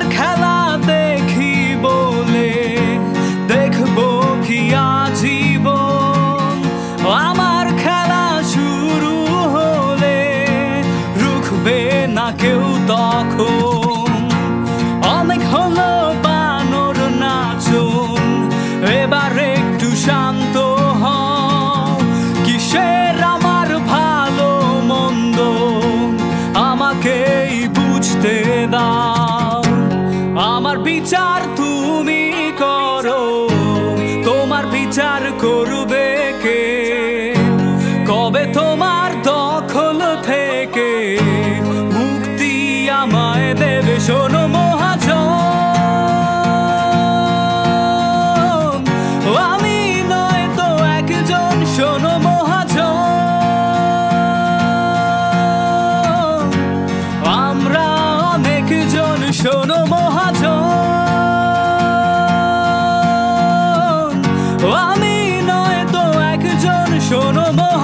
তোমার খেলা দেখি বলে দেখবো কি আজীবন। আমার খেলা শুরু হলে রুখবে না কেউ তখন। অনেক হলো বানর নাচন, এবার একটু শান্ত হও। কিসের আমার ভালো মন্দ আমাকেই বুঝতে দাও। আমার বিচার তুমি করো, তোমার বিচার করবে কে? কবে তোমার দখল থেকে মুক্তি আমায় দেবে? শোনো মহাজন, আমি নয় তো একজন। শোনো মহাজন, আমরা অনেকজন। শোনো মহাজন, আমি নয় তো একজন। শোনো মহাজন।